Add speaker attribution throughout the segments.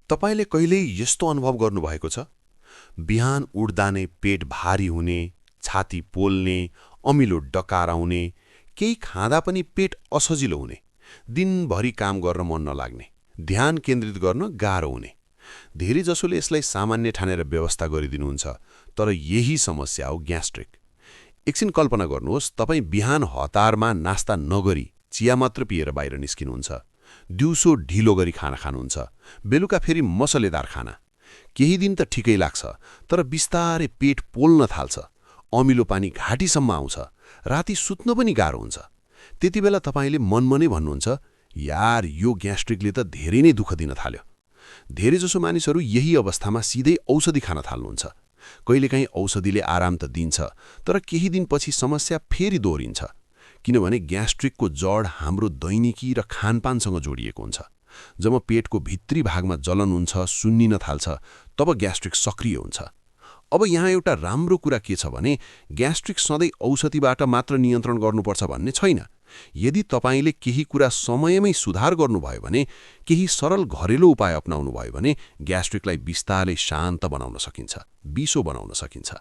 Speaker 1: तपाईले कहिल्यै यस्तो अनुभव गर्नुभएको छ? बिहान उठ्दा नै पेट भारी हुने, छाती पोल्ने, अमिलो डकार आउने, केही खाँदा पनि पेट असजिलो हुने, दिनभरि काम गर्न मन नलाग्ने, ध्यान केन्द्रित गर्न गाह्रो हुने। धेरै जसोले यसलाई सामान्य ठानेर व्यवस्था गरिदिनुहुन्छ, तर यही समस्या हो ग्यास्ट्रिक। एकछिन कल्पना गर्नुहोस्, तपाईँ बिहान हतारमा नास्ता नगरी चिया मात्र पिएर बाहिर निस्किनुहुन्छ। दिउँसो ढिलो गरी खाना खानुहुन्छ, बेलुका फेरि मसलेदार खाना। केही दिन त ठिकै लाग्छ, तर बिस्तारै पेट पोल्न थाल्छ, अमिलो पानी घाँटीसम्म आउँछ, राति सुत्न पनि गाह्रो हुन्छ। त्यति बेला तपाईँले मनमा नै भन्नुहुन्छ, यार यो ग्यास्ट्रिकले त धेरै नै दुःख दिन थाल्यो। धेरैजसो मानिसहरू यही अवस्थामा सिधै औषधि खान थाल्नुहुन्छ। कहिलेकाहीँ औषधिले आराम त दिन्छ, तर केही दिनपछि समस्या फेरि दोहोरिन्छ, किनभने ग्यास्ट्रिकको जड हाम्रो दैनिकी र खानपानसँग जोडिएको हुन्छ। जब पेटको भित्री भागमा जलन हुन्छ, सुन्निन थाल्छ, तब ग्यास्ट्रिक सक्रिय हुन्छ। अब यहाँ एउटा राम्रो कुरा के छ भने, ग्यास्ट्रिक सधैँ औषधिबाट मात्र नियन्त्रण गर्नुपर्छ भन्ने छैन। यदि तपाईँले केही कुरा समयमै सुधार गर्नुभयो भने, केही सरल घरेलु उपाय अपनाउनु भयो भने ग्यास्ट्रिकलाई बिस्तारै शान्त बनाउन सकिन्छ, बिसो बनाउन सकिन्छ।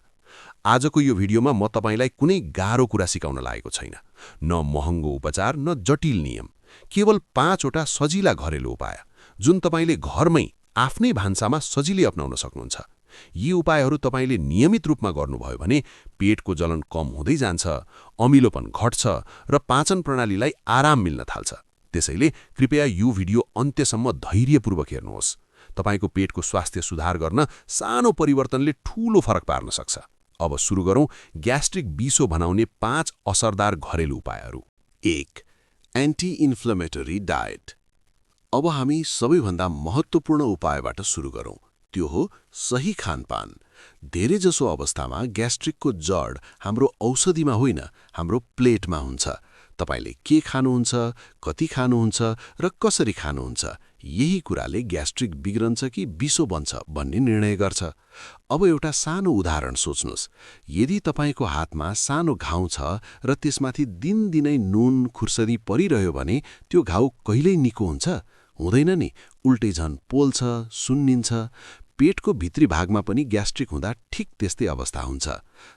Speaker 1: आजको यो भिडियोमा म तपाईँलाई कुनै गाह्रो कुरा सिकाउन लागेको छैन, न महँगो उपचार, न जटिल नियम, केवल 5 वटा सजिला घरेलु उपाय, जुन तपाईँले घरमै आफ्नै भान्सामा सजिलै अपनाउन सक्नुहुन्छ। यी उपायहरू तपाईँले नियमित रूपमा गर्नुभयो भने पेटको जलन कम हुँदै जान्छ, अमिलोपन घट्छ र पाचन प्रणालीलाई आराम मिल्न थाल्छ। त्यसैले कृपया यो भिडियो अन्त्यसम्म धैर्यपूर्वक हेर्नुहोस्। तपाईँको पेटको स्वास्थ्य सुधार गर्न सानो परिवर्तनले ठूलो फरक पार्न सक्छ। अब सुरु गरौँ ग्यास्ट्रिक बिसो बनाउने 5 असरदार घरेलु उपायहरू। 1. Anti inflammatory diet. अब हामी सबैभन्दा महत्त्वपूर्ण उपायबाट सुरु गरौँ। त्यो हो सही खानपान। धेरैजसो अवस्थामा ग्यास्ट्रिकको जड हाम्रो औषधिमा होइन, हाम्रो प्लेटमा हुन्छ। तपाईँले के खानुहुन्छ, कति खानुहुन्छ र कसरी खानुहुन्छ, यही कुराले ग्यास्ट्रिक बिग्रन्छ कि बिसो बन्छ भन्ने निर्णय गर्छ। अब एउटा सानो उदाहरण सोच्नुहोस्। यदि तपाईँको हातमा सानो घाउ छ र त्यसमाथि दिनदिनै नुन खुर्सदी परिरह्यो भने त्यो घाउ कहिल्यै निको हुन्छ? हुँदैन नि, उल्टै झन् पोल्छ, सुन्निन्छ। पेटको भित्री भागमा पनि ग्यास्ट्रिक हुँदा ठिक त्यस्तै अवस्था हुन्छ।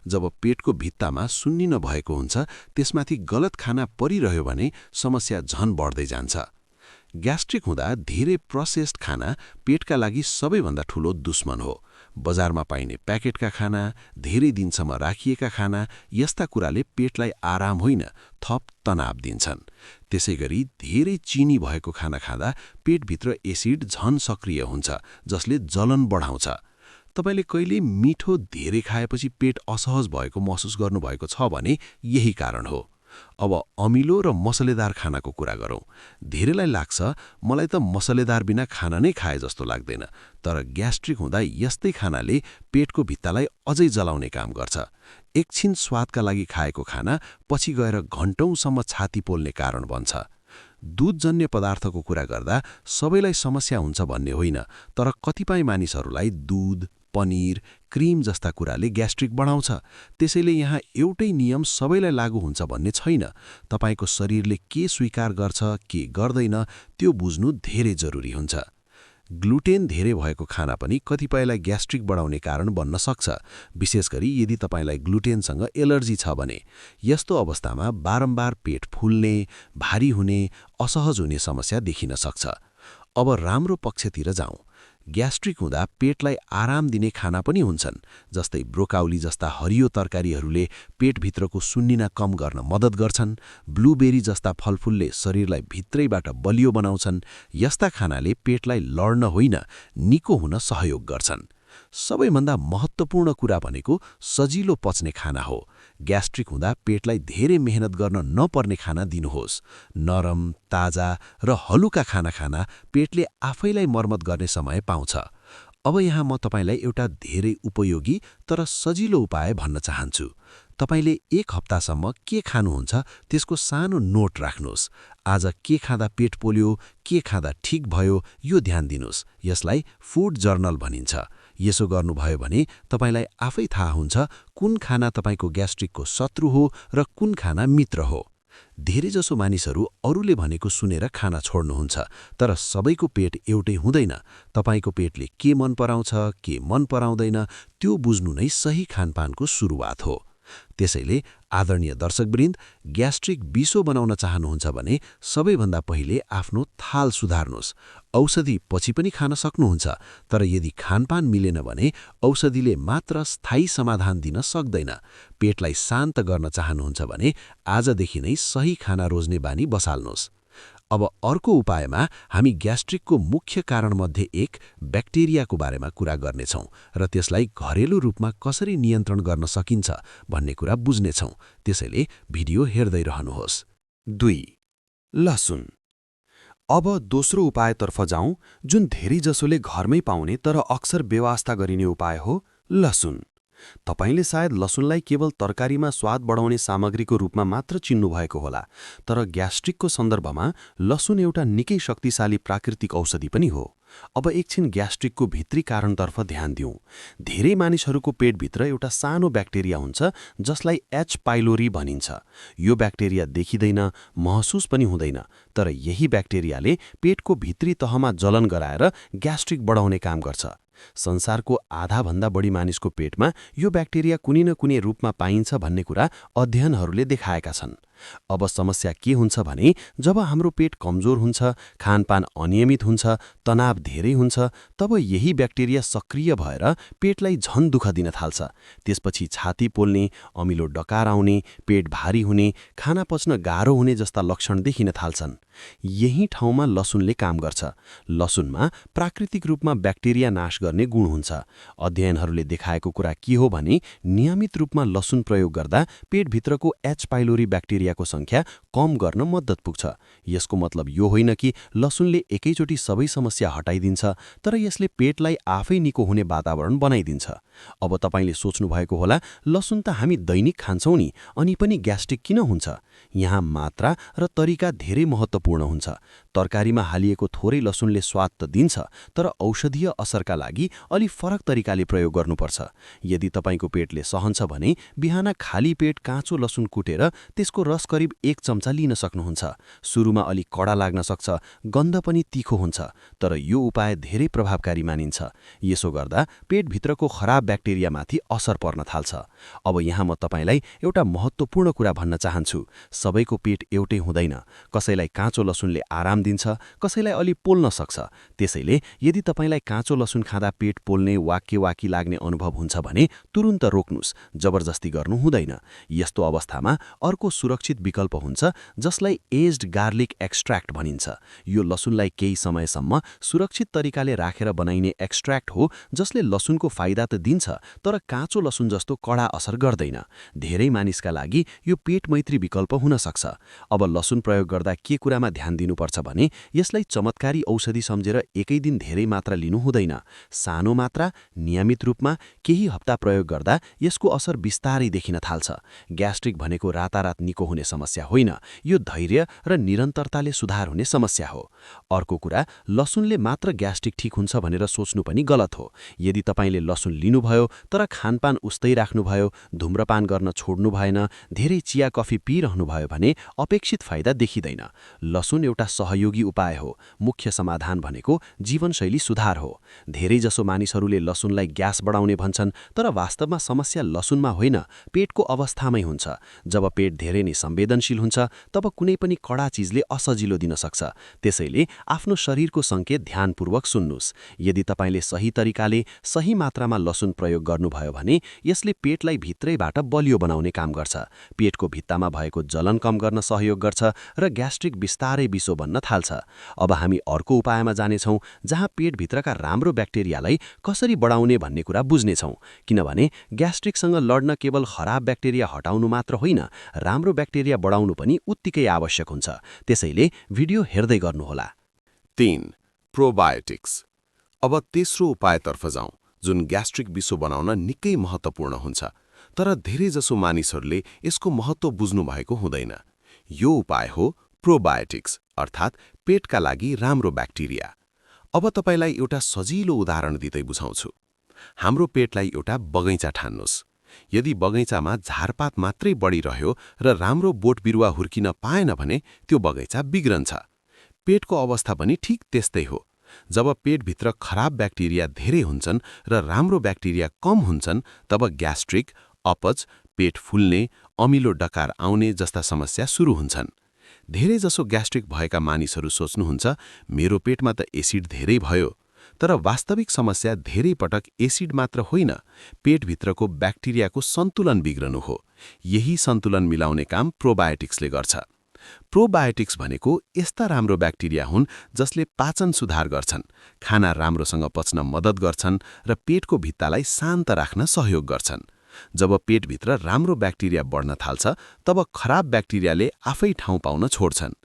Speaker 1: जब पेटको भित्तामा सुन्निन भएको हुन्छ, त्यसमाथि गलत खाना परिरह्यो भने समस्या झन बढ्दै जान्छ। ग्यास्ट्रिक हुँदा धेरै प्रोसेस्ड खाना पेटका लागि सबैभन्दा ठूलो दुश्मन हो। बजारमा पाइने प्याकेटका खाना, धेरै दिनसम्म राखिएका खाना, यस्ता कुराले पेटलाई आराम होइन, थप तनाव दिन्छन्। त्यसैगरी धेरै चिनी भएको खाना खाँदा पेटभित्र एसिड झन सक्रिय हुन्छ, जसले जलन बढाउँछ। तपाईँले कहिले मिठो धेरै खाएपछि पेट असहज भएको महसुस गर्नुभएको छ भने यही कारण हो। अब अमिलो र मसलेदार खानाको कुरा गरौँ। धेरैलाई लाग्छ, मलाई त मसलेदार बिना खाना नै खाए जस्तो लाग्दैन, तर ग्यास्ट्रिक हुँदा यस्तै खानाले पेटको भित्तालाई अझै जलाउने काम गर्छ। एकछिन स्वादका लागि खाएको खाना पछि गएर घण्टौँसम्म छाती पोल्ने कारण बन्छ। दूधजन्य पदार्थको कुरा गर्दा सबैलाई समस्या हुन्छ भन्ने होइन, तर कतिपय मानिसहरूलाई दूध, पनिर, क्रिम जस्ता कुराले ग्यास्ट्रिक बढाउँछ। त्यसैले यहाँ एउटै नियम सबैलाई लागू हुन्छ भन्ने छैन। तपाईँको शरीरले के स्वीकार गर्छ, के गर्दैन, त्यो बुझ्नु धेरै जरुरी हुन्छ। ग्लुटेन धेरै भएको खाना पनि कतिपयलाई ग्यास्ट्रिक बढाउने कारण बन्न सक्छ, विशेष गरी यदि तपाईँलाई ग्लुटेनसँग एलर्जी छ भने। यस्तो अवस्थामा बारम्बार पेट फुल्ने, भारी हुने, असहज हुने समस्या देखिन सक्छ। अब राम्रो पक्षतिर जाउँ। ग्यास्ट्रिक हुँदा पेटलाई आराम दिने खाना पनि हुन्छन्, जस्तै ब्रोकाउली जस्ता हरियो तरकारीहरूले पेटभित्रको सुन्निना कम गर्न मद्दत गर्छन्। ब्लुबेरी जस्ता फलफुलले शरीरलाई भित्रैबाट बलियो बनाउँछन्। यस्ता खानाले पेटलाई लड्न होइन, निको हुन सहयोग गर्छन्। सबैभन्दा महत्त्वपूर्ण कुरा भनेको सजिलो पच्ने खाना हो। ग्यास्ट्रिक हुँदा पेटलाई धेरै मेहनत गर्न नपर्ने खाना दिनुहोस्। नरम, ताजा र हलुका खाना खाना पेटले आफैलाई मर्मत गर्ने समय पाउँछ। अब यहाँ म तपाईँलाई एउटा धेरै उपयोगी तर सजिलो उपाय भन्न चाहन्छु। तपाईँले 1 हप्तासम्म के खानुहुन्छ त्यसको सानो नोट राख्नुहोस्। आज के खाँदा पेट पोल्यो, के खाँदा ठिक भयो, यो ध्यान दिनुहोस्। यसलाई फुड जर्नल भनिन्छ। यसो गर्नुभयो भने तपाईँलाई आफै थाहा हुन्छ कुन खाना तपाईँको ग्यास्ट्रिकको शत्रु हो र कुन खाना मित्र हो।
Speaker 2: धेरैजसो मानिसहरू अरूले भनेको सुनेर खाना छोड्नुहुन्छ, तर सबैको पेट एउटै हुँदैन। तपाईको पेटले के मन पराउँछ, के मन पराउँदैन, त्यो बुझ्नु नै सही खानपानको सुरुवात हो। त्यसैले आदरणीय दर्शकवृन्द, ग्यास्ट्रिक बिसो बनाउन चाहनुहुन्छ भने सबैभन्दा पहिले आफ्नो थाल सुधार्नुहोस्। औषधि पछि पनि खान सक्नुहुन्छ, तर यदि खानपान मिलेन भने औषधिले मात्र स्थायी समाधान दिन सक्दैन। पेटलाई शान्त गर्न चाहनुहुन्छ भने आजदेखि नै सही खाना रोज्ने बानी बसाल्नुहोस्। अब अर्को उपायमा हामी ग्यास्ट्रिकको मुख्य कारणमध्ये एक ब्याक्टेरियाको बारेमा कुरा गर्नेछौँ र त्यसलाई घरेलु रूपमा कसरी नियन्त्रण गर्न सकिन्छ भन्ने कुरा बुझ्नेछौँ। त्यसैले भिडियो हेर्दै रहनुहोस्।
Speaker 1: 2. लसुन। अब दोस्रो उपायतर्फ जाउँ, जुन धेरैजसोले घरमै पाउने तर अक्सर बेवास्ता गरिने उपाय हो, लसुन। तपाईले सायद लसुनलाई केवल तरकारीमा स्वाद बढाउने सामग्रीको रूपमा मात्र चिन्नुभएको होला, तर ग्यास्ट्रिकको सन्दर्भमा लसुन एउटा निकै शक्तिशाली प्राकृतिक औषधि पनि हो। अब एकछिन ग्यास्ट्रिकको भित्री कारणतर्फ ध्यान दिउँ। धेरै मानिसहरूको पेटभित्र एउटा सानो ब्याक्टेरिया हुन्छ जसलाई एच पाइलोरी भनिन्छ। यो ब्याक्टेरिया देखिँदैन, महसुस पनि हुँदैन, तर यही ब्याक्टेरियाले पेटको भित्री तहमा जलन गराएर ग्यास्ट्रिक बढाउने काम गर्छ। संसारको आधाभन्दा बढी मानिसको पेटमा यो ब्याक्टेरिया कुनै न कुनै रूपमा पाइन्छ भन्ने कुरा अध्ययनहरूले देखाएका छन्। अब समस्या के हुन्छ भने जब हाम्रो पेट कमजोर हुन्छ, खानपान अनियमित हुन्छ, तनाव धेरै हुन्छ, तब यही ब्याक्टेरिया सक्रिय भएर पेटलाई झन दुःख दिन थाल्छ। त्यसपछि छाती पोल्ने, अमिलो डकार आउने, पेट भारी हुने, खाना पच्न गाह्रो हुने जस्ता लक्षण देखिन थाल्छन्। यही ठाउँमा लसुनले काम गर्छ। लसुनमा प्राकृतिक रूपमा ब्याक्टेरिया नाश गर्ने गुण हुन्छ। अध्ययनहरूले देखाएको कुरा के हो भने नियमित रूपमा लसुन प्रयोग गर्दा पेटभित्रको एच पाइलोरी ब्याक्टेरियाको संख्या कम गर्न मद्दत पुग्छ। यसको मतलब यो होइन कि लसुनले एकैचोटि सबै समस्या हटाइदिन्छ, तर यसले पेटलाई आफै निको हुने वातावरण बनाइदिन्छ। अब तपाईले सोच्नु भएको होला, लसुन त हामी दैनिक खान्छौं नि, अनि पनि ग्यास्ट्रिक किन हुन्छ? यहाँ मात्रा र तरिका धेरै महत्त्वपूर्ण हुन्छ। तरकारीमा हालिएको थोरै लसुनले स्वाद त दिन्छ, तर औषधीय असरका लागि अलि फरक तरिकाले प्रयोग गर्नुपर्छ। यदि तपाईको पेटले सहन्छ भने बिहान खाली पेट काँचो लसुन कुटेर त्यसको रस करिब 1 चम्चा लिन सक्नुहुन्छ। सुरुमा अलि कडा लाग्न सक्छ, गन्ध पनि तीखो हुन्छ, तर यो उपाय धेरै प्रभावकारी मानिन्छ। यसो गर्दा पेटभित्रको खराब ब्याक्टेरियामाथि असर पर्न थाल्छ। अब यहाँ म तपाईलाई एउटा महत्त्वपूर्ण कुरा भन्न चाहन्छु। सबैको पेट एउटै हुँदैन। कसैलाई काँचो लसुनले आराम दिन्छ, कसैलाई अलि पोल्न सक्छ। त्यसैले यदि तपाईलाई काँचो लसुन खाँदा पेट पोल्ने, वाक्की लाग्ने अनुभव हुन्छ भने तुरुन्त रोक्नुस्, जबरजस्ती गर्नु हुँदैन। यस्तो अवस्थामा अर्को सुरक्षित विकल्प हुन्छ जसलाई एज्ड गार्लिक एक्स्ट्र्याक्ट भनिन्छ। यो लसुनलाई केही समयसम्म सुरक्षित तरिकाले राखेर बनाइने एक्स्ट्र्याक्ट हो जसले लसुनको फाइदा त दिन्छ, तर काँचो लसुन जस्तो कडा असर गर्दैन। धेरै मानिसका लागि यो पेट मैत्री विकल्प हुन सक्छ। अब लसुन प्रयोग गर्दा के कुरामा ध्यान दिनुपर्छ भने यसलाई चमत्कारी औषधि सम्झेर एकै दिन धेरै मात्रा लिनु हुँदैन। सानो मात्रा, नियमित रूपमा केही हप्ता प्रयोग गर्दा यसको असर बिस्तारै देखिन थाल्छ। ग्यास्ट्रिक भनेको रातारात निको हुने समस्या होइन, यो धैर्य र निरन्तरताले सुधार हुने समस्या हो। अर्को कुरा, लसुनले मात्र ग्यास्ट्रिक ठीक हुन्छ भनेर सोच्नु पनि गलत हो। यदि तपाईले लसुन लिनुभयो तर खानपान उस्तै राख्नुभयो, धूम्रपान गर्न छोड्नु भएन, धेरै चिया कफी पिइरहनुभयो भने अपेक्षित फाइदा देखिँदैन। लसुन एउटा सहयोगी उपाय हो। मुख्य समाधान भनेको जीवनशैली सुधार हो। धेरैजसो मानिसहरूले लसुनलाई ग्यास बढाउने भन्छन्, तर वास्तवमा समस्या लसुनमा होइन, पेटको अवस्थामै हुन्छ। जब पेट धेरै नै संवेदनशील हुन्छ तब कुनै पनि कडा चिजले असजिलो दिन सक्छ। त्यसैले आफ्नो शरीरको संकेत ध्यानपूर्वक सुन्नुस्। यदि तपाईले सही तरिकाले, सही मात्रामा लसुन प्रयोग गर्नुभयो भने यसले पेटलाई भित्रैबाट बलियो बनाउने काम गर्छ। पेटको भित्तामा भएको जलन कम गर्न सहयोग गर्छ र ग्यास्ट्रिक बिस्तारै बिसो बन्न थाल्छ। अब हामी अर्को उपायमा जानेछौँ जहाँ पेटभित्रका राम्रो ब्याक्टेरियालाई कसरी बढाउने भन्ने कुरा बुझ्नेछौँ। किनभने ग्यास्ट्रिकसँग लड्न केवल खराब ब्याक्टेरिया हटाउनु मात्र होइन, राम्रो ब्याक्टेरिया बढाउनु पनि उत्तिकै आवश्यक हुन्छ। त्यसैले भिडियो हेर्दै गर्नुहोला।
Speaker 3: 3. प्रोबायोटिक्स। अब तेस्रो उपायतर्फ जाउँ, जुन ग्यास्ट्रिक बिसो बनाउन निकै महत्त्वपूर्ण हुन्छ, तर धेरैजसो मानिसहरूले यसको महत्त्व बुझ्नु भएको हुँदैन। यो उपाय हो प्रोबायोटिक्स, अर्थात् पेटका लागि राम्रो ब्याक्टेरिया। अब तपाईलाई एउटा सजिलो उदाहरण दिँदै बुझाउँछु। हाम्रो पेटलाई एउटा बगैँचा ठान्नुस्। यदि बगैँचामा झारपात मात्रै बढिरह्यो र राम्रो बोट बिरुवा हुर्किन पाएन भने त्यो बगैँचा बिग्रन्छ। पेटको अवस्था पनि ठिक त्यस्तै हो। जब पेटभित्र खराब ब्याक्टेरिया धेरै हुन्छन् र राम्रो ब्याक्टेरिया कम हुन्छन्, तब ग्यास्ट्रिक, अपच, पेट फुल्ने, अमिलो डकार आउने जस्ता समस्या सुरु हुन्छन्। धेरैजसो ग्यास्ट्रिक भएका मानिसहरू सोच्नुहुन्छ, मेरो पेटमा त एसिड धेरै भयो। तर वास्तविक समस्या धेरै पटक एसिड मात्र होइन, पेटभित्रको ब्याक्टेरियाको सन्तुलन बिग्रनु हो। यही सन्तुलन मिलाउने काम प्रोबायोटिक्सले गर्छ। प्रोबायोटिक्स भनेको यस्ता राम्रो ब्याक्टेरिया हुन् जसले पाचन सुधार गर्छन्, खाना राम्रोसँग पच्न मद्दत गर्छन् र पेटको भित्तालाई शान्त राख्न सहयोग गर्छन्। जब पेटभित्र राम्रो ब्याक्टेरिया बढ्न थाल्छ, तब खराब ब्याक्टेरियाले आफै ठाउँ पाउन छोड्छन्।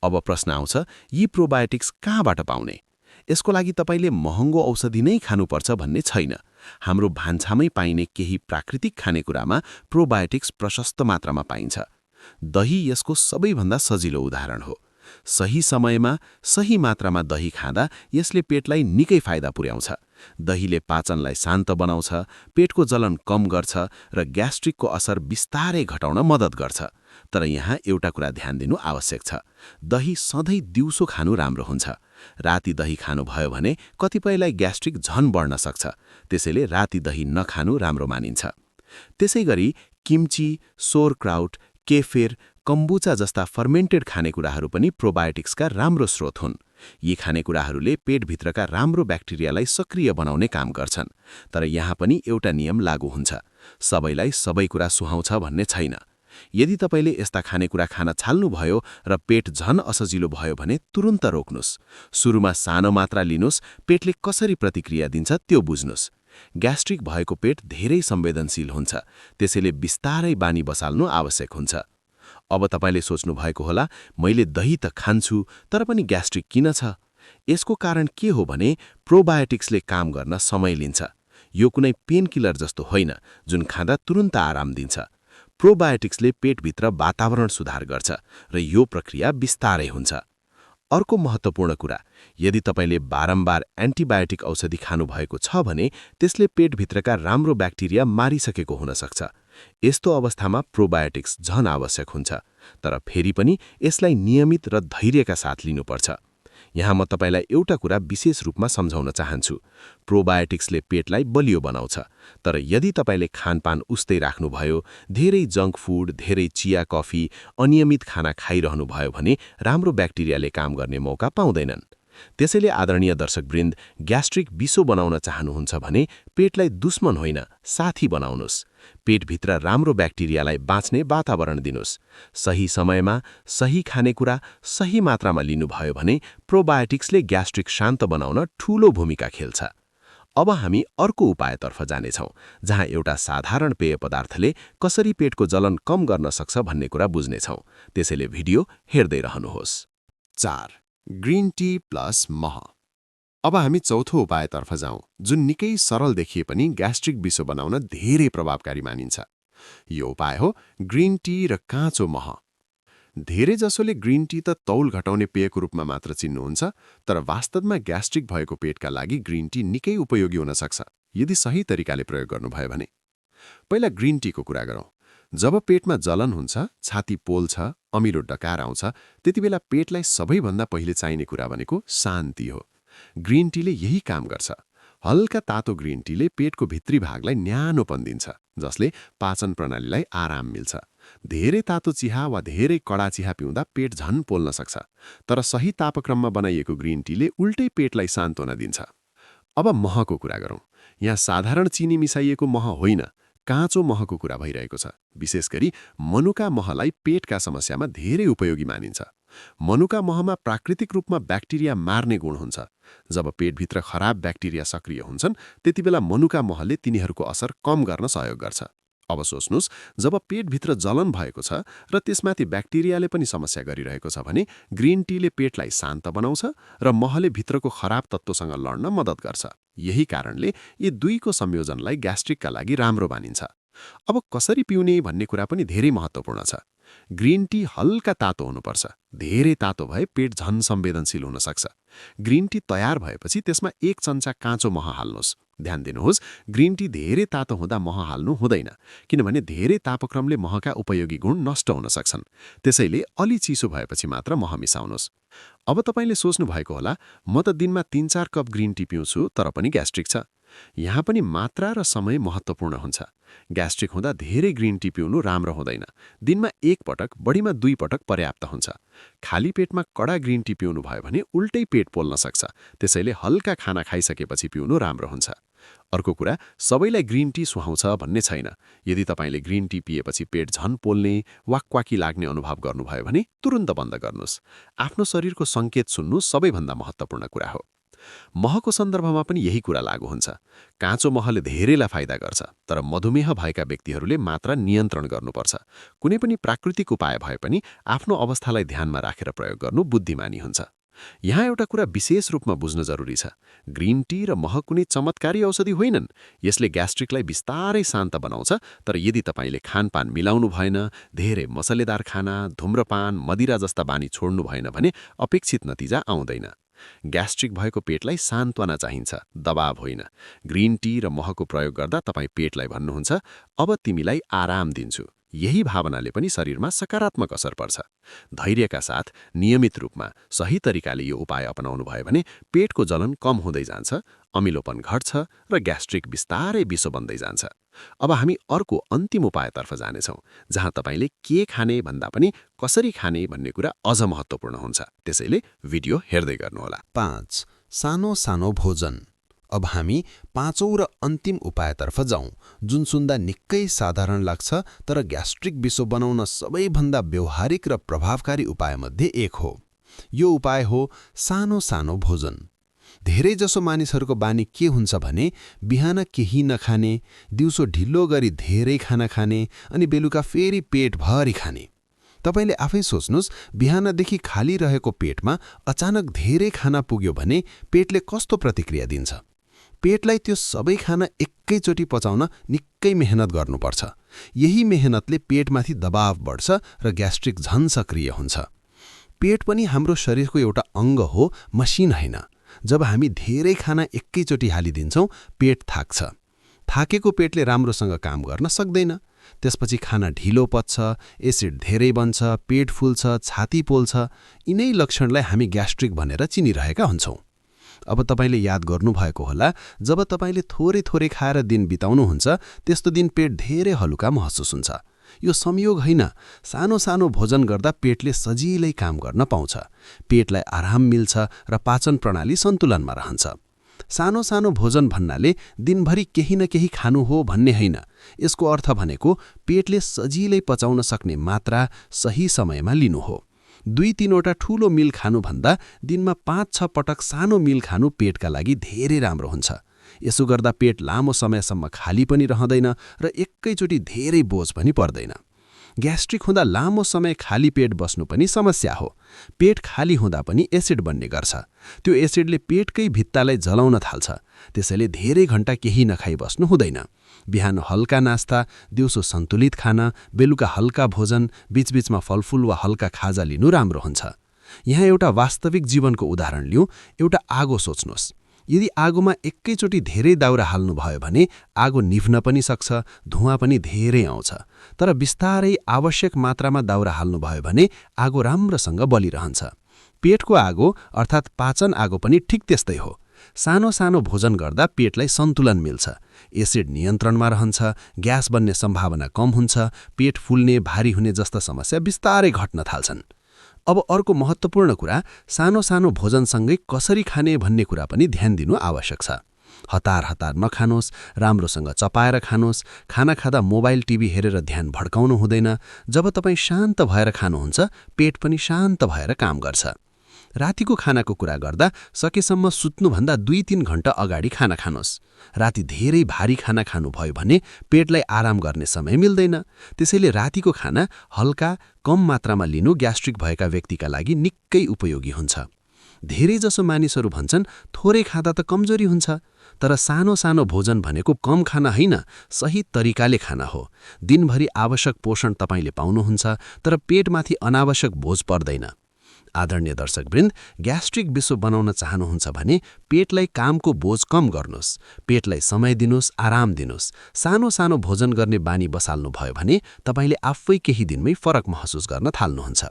Speaker 3: अब प्रश्न आउँछ, यी प्रोबायोटिक्स कहाँबाट पाउने? यसको लागि तपाईले महँगो औषधि नै खानुपर्छ भन्ने छैन। हाम्रो भान्सामै पाइने केही प्राकृतिक खानेकुरामा प्रोबायोटिक्स प्रशस्त मात्रामा पाइन्छ। दही यसको सबैभन्दा सजिलो उदाहरण हो। सही समयमा, सही मात्रामा दही खाँदा यसले पेटलाई निकै फाइदा पुर्याउँछ। दहीले पाचनलाई शान्त बनाउँछ, पेटको जलन कम गर्छ र ग्यास्ट्रिकको असर बिस्तारै घटाउन मद्दत गर्छ। तर यहाँ एउटा कुरा ध्यान दिनु आवश्यक छ, दही सधैँ दिउँसो खानु राम्रो हुन्छ। राति दही खानुभयो भने कतिपयलाई ग्यास्ट्रिक झन बढ्न सक्छ, त्यसैले राति दही नखानु राम्रो मानिन्छ। त्यसैगरी किम्ची, सोरक्राउट, केफिर, कम्बुचा जस्ता फर्मेन्टेड खानेकुराहरू पनि प्रोबायोटिक्सका राम्रो स्रोत हुन्। यी खानेकुराहरूले पेटभित्रका राम्रो ब्याक्टेरियालाई सक्रिय बनाउने काम गर्छन्। तर यहाँ पनि एउटा नियम लागू हुन्छ, सबैलाई सबै कुरा सुहाउँछ भन्ने छैन। यदि तपाईले यस्ता खानेकुरा खान छाल्नुभयो र पेट झन असजिलो भयो भने तुरुन्त रोक्नुस्। सुरुमा सानो मात्रा लिनुस्, पेटले कसरी प्रतिक्रिया दिन्छ त्यो बुझ्नुस्। ग्यास्ट्रिक भएको पेट धेरै संवेदनशील हुन्छ, त्यसैले बिस्तारै बानी बसाल्नु आवश्यक हुन्छ। अब तपाईले सोच्नु भएको होला, मैले दही त खान्छु तर पनि ग्यास्ट्रिक किन छ? यसको कारण के हो भने प्रोबायोटिक्सले काम गर्न समय लिन्छ। यो कुनै पेनकिलर जस्तो होइन जुन खाँदा तुरुन्त आराम दिन्छ। प्रोबायोटिक्सले पेटभित्र वातावरण सुधार गर्छ र यो प्रक्रिया बिस्तारै हुन्छ। अर्को महत्त्वपूर्ण कुरा, यदि तपाईले बारम्बार एन्टिबायोटिक औषधि खानुभएको छ भने त्यसले पेटभित्रका राम्रो ब्याक्टेरिया मारिसकेको हुन सक्छ। यस्तो अवस्थामा प्रोबायोटिक्स झन आवश्यक हुन्छ। तर फेरि पनि यसलाई नियमित र धैर्यका साथ लिनुपर्छ। यहाँ म तपाईलाई एउटा कुरा विशेष रूपमा सम्झाउन चाहन्छु, प्रोबायोटिक्सले पेटलाई बलियो बनाउँछ। तर यदि तपाईले खानपान उस्तै राख्नुभयो, धेरै जङ्क फुड, धेरै चिया कफी, अनियमित खाना खाइरहनुभयो भने राम्रो ब्याक्टेरियाले काम गर्ने मौका पाउँदैनन्। त्यसैले आदरणीय दर्शकवृन्द, ग्यास्ट्रिक विषो बनाउन चाहनुहुन्छ भने पेटलाई दुश्मन होइन, साथी बनाउनुस्। पेटभित्र राम्रो ब्याक्टेरियालाई बाँच्ने वातावरण दिनुस्। सही समयमा, सही खानेकुरा, सही मात्रामा लिनुभयो भने प्रोबायोटिक्सले ग्यास्ट्रिक शान्त बनाउन ठूलो भूमिका खेल्छ। अब हामी अर्को उपायतर्फ जानेछौँ, जहाँ एउटा साधारण पेय पदार्थले कसरी पेटको जलन कम गर्न सक्छ भन्ने कुरा बुझ्नेछौँ। त्यसैले भिडियो हेर्दै रहनुहोस्।
Speaker 4: 4. ग्रीन टी प्लस मह। अब हामी चौथो उपायतर्फ जाउँ, जुन निकै सरल देखिए पनि ग्यास्ट्रिक विषो बनाउन धेरै प्रभावकारी मानिन्छ। यो उपाय हो ग्रीन टी र काँचो मह। धेरै जसोले ग्रीन टी त तौल घटाउने पेयको रूपमा मात्र चिन्नुहुन्छ, तर वास्तवमा ग्यास्ट्रिक भएको पेटका लागि ग्रीन टी निकै उपयोगी हुन सक्छ, यदि सही तरिकाले प्रयोग गर्नुभयो भने। पहिला ग्रीन टीको कुरा गरौँ। जब पेटमा जलन हुन्छ, छाती पोल्छ, अमिलो डकार आउँछ, त्यतिबेला पेटलाई सबैभन्दा पहिले चाहिने कुरा भनेको शान्ति हो। ग्रीन टीले यही काम गर्छ। हल्का तातो ग्रीन टीले पेटको भित्री भागलाई न्यानोपन दिन्छ, जसले पाचन प्रणालीलाई आराम मिल्छ। धेरै तातो चिहा वा धेरै कडा चिहा पिउँदा पेट झन पोल्न सक्छ, तर सही तापक्रममा बनाइएको ग्रीन टीले उल्टै पेटलाई सान्त्वना दिन्छ। अब महको कुरा गरौँ। यहाँ साधारण चिनी मिसाइएको मह होइन, काँचो महको कुरा भइरहेको छ। विशेष गरी मनुका महलाई पेटका समस्यामा धेरै उपयोगी मानिन्छ। मनुका महमा प्राकृतिक रूपमा ब्याक्टेरिया मार्ने गुण हुन्छ। जब पेटभित्र खराब ब्याक्टेरिया सक्रिय हुन्छन्, त्यतिबेला मनुका महले तिनीहरूको असर कम गर्न सहयोग गर्छ। अब सोच्नुस्, जब पेटभित्र जलन भएको छ र त्यसमाथि ब्याक्टेरियाले पनि समस्या गरिरहेको छ भने ग्रीन टीले पेटलाई शान्त बनाउँछ र महले भित्रको खराब तत्त्वसँग लड्न मद्दत गर्छ। यही कारणले यी दुईको संयोजनलाई ग्यास्ट्रिकका लागि राम्रो मानिन्छ। अब कसरी पिउने भन्ने कुरा पनि धेरै महत्त्वपूर्ण छ। ग्रीन टी हल्का तातो हुनुपर्छ। धेरै तातो भए पेट झन संवेदनशील हुन सक्छ। ग्रीन टी तयार भएपछि त्यसमा 1 चम्चा काँचो मह हाल्नुहोस्। ध्यान दिनुहोस्, ग्रिन टी धेरै तातो हुँदा मह हाल्नु हुँदैन, किनभने धेरै तापक्रमले महका उपयोगी गुण नष्ट हुन सक्छन्। त्यसैले अलि चिसो भएपछि मात्र मह मिसाउनुहोस्। अब तपाईँले सोच्नु भएको होला, म त दिनमा 3-4 कप ग्रिन टी पिउँछु तर पनि ग्यास्ट्रिक छ। यहाँ पनि मात्रा र समय महत्त्वपूर्ण हुन्छ। ग्यास्ट्रिक हुँदा धेरै ग्रिन टी पिउनु राम्रो हुँदैन। दिनमा 1 पटक, बढीमा 2 पटक पर्याप्त हुन्छ। खाली पेटमा कडा ग्रिन टी पिउनु भयो भने उल्टै पेट पोल्न सक्छ, त्यसैले हल्का खाना खाइसकेपछि पिउनु राम्रो हुन्छ। अर्को कुरा, सबैलाई ग्रिन टी सुहाउँछ भन्ने छैन। यदि तपाईँले ग्रिन टी पिएपछि पेट झन पोल्ने, वाकवाकी लाग्ने अनुभव गर्नुभयो भने तुरुन्त बन्द गर्नुहोस्। आफ्नो शरीरको सङ्केत सुन्नु सबैभन्दा महत्त्वपूर्ण कुरा हो। महको सन्दर्भमा पनि यही कुरा लागू हुन्छ। काँचो महले धेरैलाई फाइदा गर्छ, तर मधुमेह भएका व्यक्तिहरूले मात्रा नियन्त्रण गर्नुपर्छ। कुनै पनि प्राकृतिक उपाय भए पनि आफ्नो अवस्थालाई ध्यानमा राखेर प्रयोग गर्नु बुद्धिमानी हुन्छ। यहाँ एउटा कुरा विशेष रूपमा बुझ्न जरुरी छ। ग्रिन टी र मह कुनै चमत्कारी औषधि होइनन्। यसले ग्यास्ट्रिकलाई बिस्तारै शान्त बनाउँछ, तर यदि तपाईँले खानपान मिलाउनु भएन, धेरै मसलेदार खाना, धुम्रपान, मदिरा जस्ता बानी छोड्नु भएन भने अपेक्षित नतिजा आउँदैन। ग्यास्ट्रिक भएको पेटलाई सान्त्वना चाहिन्छ, दबाव होइन। ग्रिन टी र महको प्रयोग गर्दा तपाईँ पेटलाई भन्नुहुन्छ, अब तिमीलाई आराम दिन्छु। यही भावनाले पनि शरीरमा सकारात्मक असर पर्छ। धैर्यका साथ नियमित रूपमा सही तरिकाले यो उपाय अपनाउनु भयो भने पेटको जलन कम हुँदै जान्छ, अमिलोपन घट्छ र ग्यास्ट्रिक बिस्तारै बिसो बन्दै जान्छ। अब हामी अर्को अन्तिम उपायतर्फ जानेछौँ, जहाँ तपाईँले के खाने भन्दा पनि कसरी खाने भन्ने कुरा अझ महत्त्वपूर्ण हुन्छ। त्यसैले भिडियो हेर्दै गर्नुहोला।
Speaker 2: 5. सानो सानो भोजन। अब हामी 5औं र अन्तिम उपायतर्फ जाउँ, जुन सुन्दा निकै साधारण लाग्छ तर ग्यास्ट्रिक बिसो बनाउन सबैभन्दा व्यवहारिक र प्रभावकारी उपायमध्ये एक हो। यो उपाय हो सानो सानो भोजन। धेरैजसो मानिसहरूको बानी के हुन्छ भने बिहान केही नखाने, दिउँसो ढिलो गरी धेरै खाना खाने अनि बेलुका फेरि पेटभरि खाने। तपाईले आफै सोच्नुस्, बिहानदेखि खाली रहेको पेटमा अचानक धेरै खाना पुग्यो भने पेटले कस्तो प्रतिक्रिया दिन्छ? पेटलाई त्यो सबै खाना एकैचोटि पचाउन निकै मेहनत गर्नुपर्छ। यही मेहनतले पेटमाथि दबाव बढ्छ र ग्यास्ट्रिक झन सक्रिय हुन्छ। पेट पनि हाम्रो शरीरको एउटा अङ्ग हो, मसिन होइन। जब हामी धेरै खाना एकैचोटि हालिदिन्छौँ, पेट थाक्छ। थाकेको पेटले राम्रोसँग काम गर्न सक्दैन। त्यसपछि खाना ढिलो पच्छ, एसिड धेरै बन्छ, पेट फुल्छ, छाती पोल्छ। यिनै लक्षणलाई हामी ग्यास्ट्रिक भनेर चिनिरहेका हुन्छौँ। अब तपाईले याद गर्नुभएको होला, जब तपाईले थोरै थोरै खाएर दिन बिताउनुहुन्छ, त्यस्तो दिन पेट धेरै हलुका महसुस हुन्छ। यो संयोग होइन। सानो सानो भोजन गर्दा पेटले सजिलै काम गर्न पाउँछ। पेटलाई आराम मिल्छ र पाचन प्रणाली सन्तुलनमा रहन्छ। सानो सानो भोजन भन्नाले दिनभरि केही न केही खानु हो भन्ने होइन। यसको अर्थ भनेको पेटले सजिलै पचाउन सक्ने मात्रा सही समयमा लिनु हो। 2-3वटा ठूलो मिल खानुभन्दा दिनमा 5-6 पटक सानो मिल खानु पेटका लागि धेरै राम्रो हुन्छ। यसो गर्दा पेट लामो समयसम्म खाली पनि रहँदैन र एकैचोटि धेरै बोझ पनि पर्दैन। ग्यास्ट्रिक हुँदा लामो समय खाली पेट बस्नु पनि समस्या हो। पेट खाली हुँदा पनि एसिड बन्ने गर्छ। त्यो एसिडले पेटकै भित्तालाई जलाउन थाल्छ। त्यसैले धेरै घण्टा केही नखाई बस्नु हुँदैन। बिहान हल्का नास्ता, दिउँसो सन्तुलित खाना, बेलुका हल्का भोजन, बीचबीचमा फलफुल वा हल्का खाजा लिनु राम्रो हुन्छ। यहाँ एउटा वास्तविक जीवनको उदाहरण लिऊँ। एउटा आगो सोच्नुहोस्। यदि आगोमा एकैचोटि धेरै दाउरा हाल्नुभयो भने आगो निभ्न पनि सक्छ, धुवाँ पनि धेरै आउँछ। तर बिस्तारै आवश्यक मात्रामा दाउरा हाल्नुभयो भने आगो राम्रोसँग बलिरहन्छ। पेटको आगो अर्थात् पाचन आगो पनि ठिक त्यस्तै हो। सानो सानो भोजन गर्दा पेटलाई सन्तुलन मिल्छ, एसिड नियन्त्रणमा रहन्छ, ग्यास बन्ने सम्भावना कम हुन्छ, पेट फुल्ने, भारी हुने जस्ता समस्या बिस्तारै घट्न थाल्छन्। अब अर्को महत्त्वपूर्ण कुरा, सानो सानो भोजनसँगै कसरी खाने भन्ने कुरा पनि ध्यान दिनु आवश्यक छ। हतार हतार नखानुहोस्, राम्रोसँग चपाएर खानुहोस्। खाना खाँदा मोबाइल टिभी हेरेर ध्यान भड्काउनु हुँदैन। जब तपाईँ शान्त भएर खानुहुन्छ, पेट पनि शान्त भएर काम गर्छ। रातिको खानाको कुरा गर्दा सकेसम्म सुत्नुभन्दा 2-3 घण्टा अगाडि खाना खानुहोस्। राति धेरै भारी खाना खानुभयो भने पेटलाई आराम गर्ने समय मिल्दैन। त्यसैले रातिको खाना हल्का, कम मात्रामा लिनु ग्यास्ट्रिक भएका व्यक्तिका लागि निकै उपयोगी हुन्छ। धेरैजसो मानिसहरू भन्छन् थोरै खाँदा त कमजोरी हुन्छ। तर सानो सानो भोजन भनेको कम खाना होइन, सही तरिकाले खाना हो। दिनभरि आवश्यक पोषण तपाईले पाउनुहुन्छ, तर पेटमाथि अनावश्यक बोझ पर्दैन। आदरणीय दर्शकवृन्द, ग्यास्ट्रिक विश्व बनाउन चाहनुहुन्छ भने पेटलाई कामको बोझ कम गर्नुहोस्, पेटलाई समय दिनुहोस्, आराम दिनुहोस्, सानो सानो भोजन गर्ने बानी बसाल्नुभयो भने तपाईले आफै केही दिनमै फरक महसुस गर्न थाल्नुहुन्छ।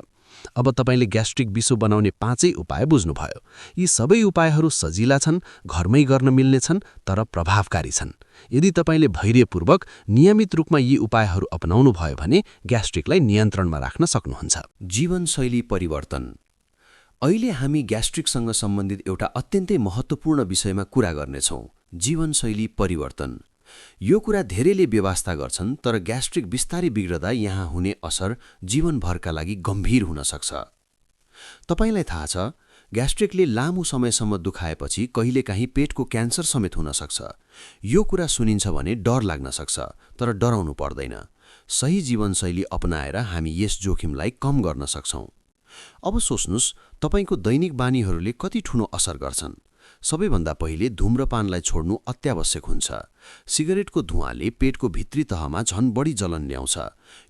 Speaker 2: अब तपाईले ग्यास्ट्रिक विश्व बनाउने 5 उपाय बुझ्नुभयो। यी सबै उपायहरू सजिला छन्, घरमै गर्न मिल्ने छन्, तर प्रभावकारी छन्। यदि तपाईले धैर्यपूर्वक नियमित रूपमा यी उपायहरू अपनाउनु भयो भने ग्यास्ट्रिकलाई नियन्त्रणमा राख्न सक्नुहुन्छ।
Speaker 5: जीवनशैली परिवर्तन। अहिले हामी ग्यास्ट्रिकसँग सम्बन्धित एउटा अत्यन्तै महत्त्वपूर्ण विषयमा कुरा गर्नेछौँ, जीवनशैली परिवर्तन। यो कुरा धेरैले बेवास्ता गर्छन्, तर ग्यास्ट्रिक बिस्तारै बिग्रदा यहाँ हुने असर जीवनभरका लागि गम्भीर हुन सक्छ। तपाईलाई थाहा छ, ग्यास्ट्रिकले लामो समयसम्म दुखाएपछि कहिलेकाहीँ पेटको क्यान्सर समेत हुन सक्छ। यो कुरा सुनिन्छ भने डर लाग्न सक्छ, तर डराउनु पर्दैन। सही जीवनशैली अपनाएर हामी यस जोखिमलाई कम गर्न सक्छौँ। अब सोच्नुस्, तपाईको दैनिक बानीहरूले कति ठूलो असर गर्छन्। सबैभन्दा पहिले धूम्रपानलाई छोड्नु अत्यावश्यक हुन्छ। सिगरेटको धुवाँले पेटको भित्री तहमा झन बढी जलन ल्याउँछ।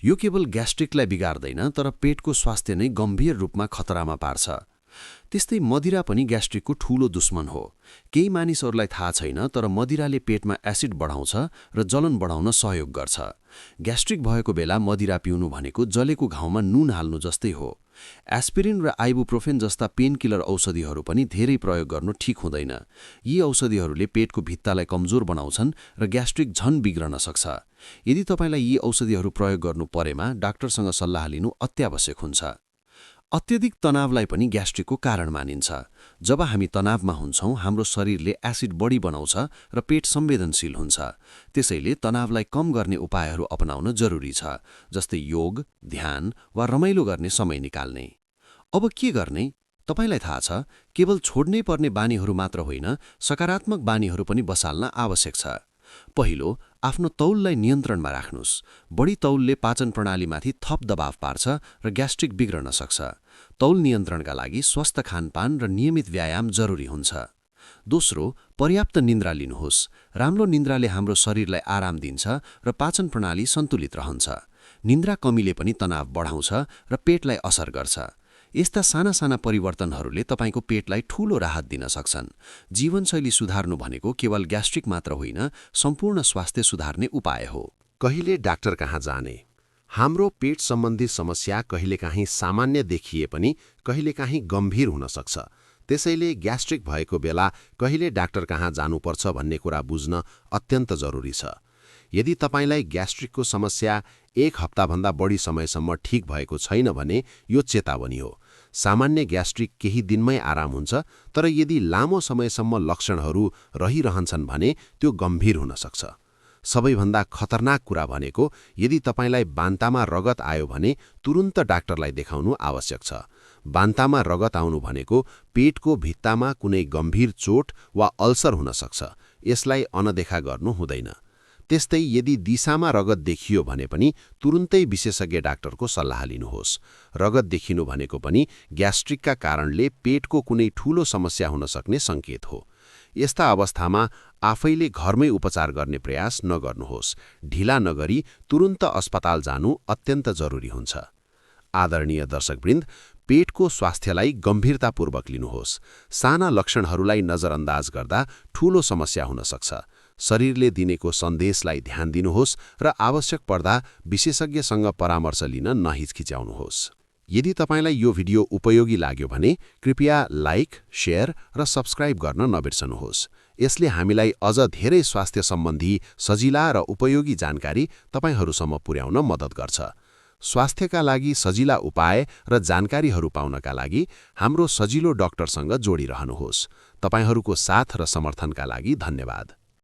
Speaker 5: यो केवल ग्यास्ट्रिकलाई बिगार्दैन, तर पेटको स्वास्थ्य नै गम्भीर रूपमा खतरामा पार्छ। त्यस्तै मदिरा पनि ग्यास्ट्रिकको ठूलो दुश्मन हो। केही मानिसहरूलाई थाहा छैन, तर मदिराले पेटमा एसिड बढाउँछ र जलन बढाउन सहयोग गर्छ। ग्यास्ट्रिक भएको बेला मदिरा पिउनु भनेको जलेको घाउमा नुन हाल्नु जस्तै हो। एस्पिरिन र आइबुप्रोफेन जस्ता पेनकिलर औषधिहरू पनि धेरै प्रयोग गर्नु ठिक हुँदैन। यी औषधिहरूले पेटको भित्तालाई कमजोर बनाउँछन् र ग्यास्ट्रिक झन बिग्रन सक्छ। यदि तपाईलाई यी औषधिहरू प्रयोग गर्नु परेमा डाक्टरसँग सल्लाह लिनु अत्यावश्यक हुन्छ। अत्यधिक तनावलाई पनि ग्यास्ट्रिकको कारण मानिन्छ। जब हामी तनावमा हुन्छौँ, हाम्रो शरीरले एसिड बढी बनाउँछ र पेट संवेदनशील हुन्छ। त्यसैले तनावलाई कम गर्ने उपायहरू अपनाउन जरुरी छ, जस्तै योग, ध्यान वा रमाइलो गर्ने समय निकाल्ने। अब के गर्ने? तपाईलाई थाहा छ, केवल छोड्नै पर्ने बानीहरू मात्र होइन, सकारात्मक बानीहरू पनि बसाल्न आवश्यक छ। पहिलो, आफ्नो तौललाई नियन्त्रणमा राख्नुस्। बढी तौलले पाचन प्रणालीमाथि थप दबाव पार्छ र ग्यास्ट्रिक बिग्रन सक्छ। तौल नियन्त्रणका लागि स्वस्थ खानपान र नियमित व्यायाम जरुरी हुन्छ। दोस्रो, पर्याप्त निन्द्रा लिनुहोस्। राम्रो निन्द्राले हाम्रो शरीरलाई आराम दिन्छ र पाचन प्रणाली सन्तुलित रहन्छ। निन्द्रा कमीले पनि तनाव बढाउँछ र पेटलाई असर गर्छ। यस्ता साना साना परिवर्तनहरूले तपाईको पेटलाई ठूलो राहत दिन सक्छन्। जीवनशैली सुधार्नु भनेको केवल ग्यास्ट्रिक मात्र होइन, सम्पूर्ण स्वास्थ्य सुधार्ने उपाय हो।
Speaker 1: कहिले डाक्टर कहाँ जाने? हाम्रो पेट सम्बन्धी समस्या कहिलेकाहीँ सामान्य देखिए पनि कहिलेकाहीँ गम्भीर हुन सक्छ। त्यसैले ग्यास्ट्रिक भएको बेला कहिले डाक्टर कहाँ जानुपर्छ भन्ने कुरा बुझ्न अत्यन्त जरुरी छ। यदि तपाईलाई ग्यास्ट्रिकको समस्या 1 हप्ताभन्दा बढी समयसम्म ठिक भएको छैन भने यो चेतावनी हो। सामान्य ग्यास्ट्रिक केही दिनमै आराम हुन्छ, तर यदि लामो समयसम्म लक्षणहरू रहिरहन्छन् भने त्यो गम्भीर हुन सक्छ। सबैभन्दा खतरनाक कुरा भनेको, यदि तपाईलाई बान्तामा रगत आयो भने तुरुन्त डाक्टरलाई देखाउनु आवश्यक छ। बान्तामा रगत आउनु भनेको पेटको भित्तामा कुनै गम्भीर चोट वा अल्सर हुन सक्छ। यसलाई अनदेखा गर्नु हुँदैन। त्यस्तै यदि दिशामा रगत देखियो भने पनि तुरुन्तै विशेषज्ञ डाक्टरको सल्लाह लिनुहोस्। रगत देखिनु भनेको पनि ग्यास्ट्रिकका कारणले पेटको कुनै ठूलो समस्या हुन सक्ने संकेत हो। यस्ता अवस्थामा आफैले घरमै उपचार गर्ने प्रयास नगर्नुहोस्। ढिला नगरी तुरुन्त अस्पताल जानु अत्यन्त जरुरी हुन्छ। आदरणीय दर्शकवृन्द, पेटको स्वास्थ्यलाई गम्भीरतापूर्वक लिनुहोस्। साना लक्षणहरूलाई नजरअन्दाज गर्दा ठूलो समस्या हुन सक्छ। शरीरले दिनेको सन्देशलाई ध्यान दिनुहोस् र आवश्यक पर्दा विशेषज्ञसँग परामर्श लिन नहिचकिचाउनुहोस्। यदि तपाईलाई यो भिडियो उपयोगी लाग्यो भने कृपया लाइक, शेयर र सब्स्क्राइब गर्न नबिर्सनुहोस्। यसले हामीलाई अझ धेरै स्वास्थ्य सम्बन्धी सजिला र उपयोगी जानकारी तपाईहरूसम्म पुर्याउन मद्दत गर्छ। स्वास्थ्यका लागि सजिला उपाय र जानकारीहरू पाउनका लागि हाम्रो सजिलो डाक्टरसँग जोडिरहनुहोस्। तपाईहरूको साथ र समर्थनका लागि धन्यवाद।